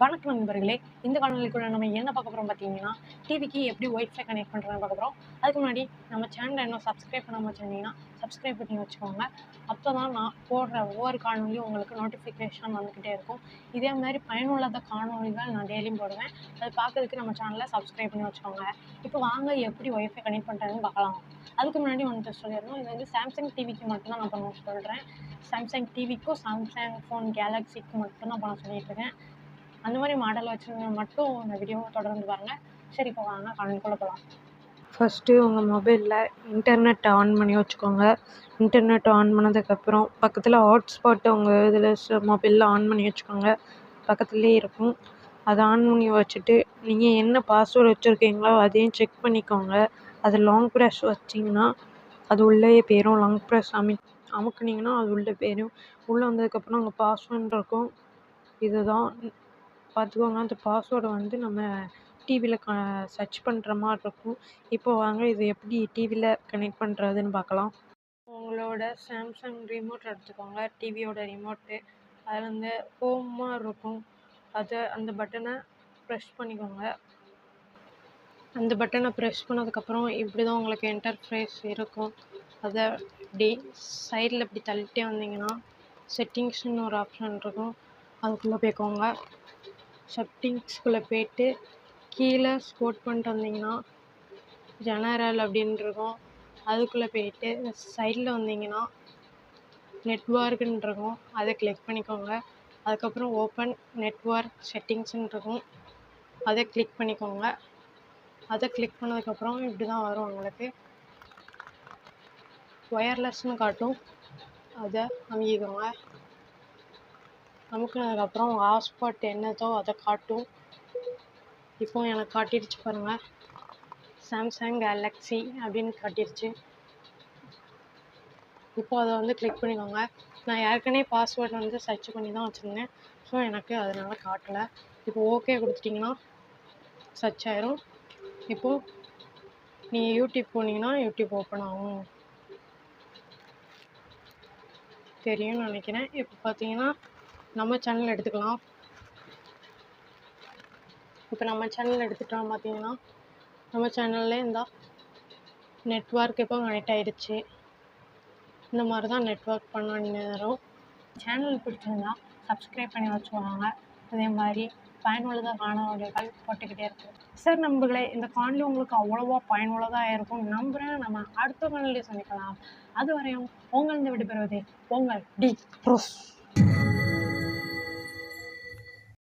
வணக்கம் நண்பர்களே, இந்த காணொளிக்குள்ள நம்ம என்ன பார்க்க போகிறோம் பார்த்தீங்கன்னா, டிவிக்கு எப்படி ஒய்ஃபை கனெக்ட் பண்ணுறதுன்னு பார்க்க போகிறோம். அதுக்கு முன்னாடி நம்ம சேனலை இன்னும் சப்ஸ்கிரைப் பண்ணாமல் வச்சுருந்தீங்கன்னா சப்ஸ்கிரைப் பண்ணி வச்சுக்கோங்க. அப்போ தான் நான் போடுற ஒவ்வொரு காணொலியும் உங்களுக்கு நோட்டிஃபிகேஷன் வந்துக்கிட்டே இருக்கும். இதே மாதிரி பயனுள்ள காணொலிகள் நான் டெய்லியும் போடுவேன். அது பார்க்கறதுக்கு நம்ம சேனலை சப்ஸ்கிரைப் பண்ணி வச்சுக்கோங்க. இப்போ வாங்க எப்படி ஒய்ஃபை கனெக்ட் பண்ணுறதுன்னு பார்க்கலாம். அதுக்கு முன்னாடி வந்துட்டு சொல்லிடணும், இது வந்து சாம்சங் டிவிக்கு மட்டும்தான் நான் பண்ண சொல்கிறேன். சாம்சங் டிவிக்கும் சாம்சங் ஃபோன் கேலக்ஸிக்கு மட்டும்தான் பண்ண சொல்லிட்டு இருக்கேன். அந்த மாதிரி மாடல் வச்சுருந்தா மட்டும் இந்த வீடியோவை தொடர்ந்து பாருங்கள். சரி, இப்போ வாங்க காணொலிக்குள்ள போகலாம். ஃபஸ்ட்டு உங்கள் மொபைலில் இன்டர்நெட் ஆன் பண்ணி வச்சுக்கோங்க. இன்டர்நெட் ஆன் பண்ணதுக்கப்புறம் பக்கத்தில் ஹாட்ஸ்பாட் உங்கள் இதில் மொபைலில் ஆன் பண்ணி வச்சுக்கோங்க. பக்கத்துலேயே இருக்கும். அதை ஆன் பண்ணி வச்சுட்டு நீங்கள் என்ன பாஸ்வேர்டு வச்சுருக்கீங்களோ அதையும் செக் பண்ணிக்கோங்க. அது லாங் ப்ரெஸ் வச்சிங்கன்னா அது உள்ளேயே போயிடும். லாங் ப்ரெஸ் அமுக்குனிங்கன்னா அது உள்ளே போயிடும். உள்ளே வந்ததுக்கப்புறம் உங்கள் பாஸ்வேர்டு இருக்கும். இதுதான் பார்த்துக்கோங்க. அந்த பாஸ்வேர்டை வந்து நம்ம டிவியில் சர்ச் பண்ணுற மாதிரி இருக்கும். இப்போ வாங்க இது எப்படி டிவியில் கனெக்ட் பண்ணுறதுன்னு பார்க்கலாம். உங்களோட சாம்சங் ரிமோட் எடுத்துக்கோங்க. டிவியோட ரிமோட்டு அதில் வந்து ஹோமாக இருக்கும். அந்த பட்டனை ப்ரெஸ் பண்ணிக்கோங்க. அந்த பட்டனை ப்ரெஸ் பண்ணதுக்கப்புறம் இப்படி தான் உங்களுக்கு இன்டர்ஃபேஸ் இருக்கும். அதை இப்படி சைடில் இப்படி தள்ளிட்டே வந்தீங்கன்னா செட்டிங்ஸ்னு ஒரு ஆப்ஷன் இருக்கும். அதுக்குள்ளே போய்க்கோங்க. செட்டிங்ஸ்குள்ளே போய்ட்டு கீழே ஸ்க்ரோல் பண்ணிட்டு வந்தீங்கன்னா ஜெனரல் அப்படின்னு இருக்கும். அதுக்குள்ளே போய்ட்டு சைடில் வந்தீங்கன்னா நெட்வொர்க்குன்னு இருக்கும். அதை கிளிக் பண்ணிக்கோங்க. அதுக்கப்புறம் ஓப்பன் நெட்வொர்க் செட்டிங்ஸ்ன்னு இருக்கும். அதை கிளிக் பண்ணிக்கோங்க. அதை கிளிக் பண்ணதுக்கப்புறம் இப்படி தான் வரும். உங்களுக்கு ஒயர்லெஸ்ன்னு காட்டும். அதை அமுக்கிக்கோங்க. அமுக்கினதுக்கப்புறம் ஹாட்ஸ்பாட் என்னதோ அதை காட்டும். இப்போ எனக்கு காட்டிடுச்சு பாருங்கள், சாம்சங் கேலக்ஸி அப்படின்னு காட்டிடுச்சு. இப்போ அதை வந்து கிளிக் பண்ணிக்கோங்க. நான் ஏற்கனவே பாஸ்வேர்டு வந்து சர்ச் பண்ணி தான் வச்சுருந்தேன். ஸோ எனக்கு அதனால் காட்டலை. இப்போ ஓகே கொடுத்துட்டிங்கன்னா சர்ச் ஆயிரும். இப்போது நீங்கள் யூடியூப் போனீங்கன்னா யூடியூப் ஓப்பன் ஆகும், தெரியும்னு நினைக்கிறேன். இப்போ பார்த்தீங்கன்னா நம்ம சேனல் எடுத்துக்கலாம். இப்போ நம்ம சேனல் எடுத்துட்டோம். பார்த்தீங்கன்னா நம்ம சேனல்லே இந்த நெட்வொர்க் இப்போ கனெக்ட் ஆகிடுச்சு. இந்த மாதிரி தான் நெட்வொர்க் பண்ண நேரம். சேனல் பிடிச்சிருந்தா சப்ஸ்கிரைப் பண்ணி வச்சுக்கோங்க. அதே மாதிரி பயனுள்ளதாக காணொலிகள் போட்டுக்கிட்டே இருக்கும். சார் நண்பர்களே, இந்த காணொலி உங்களுக்கு அவ்வளோவா பயனுள்ளதாக இருக்கும் நம்புகிறேன். நம்ம அடுத்த காணொலியை சந்திக்கலாம். அதுவரையும் உங்களிருந்து விடைபெறுவது உங்கள் டி ப்ரோஸ்.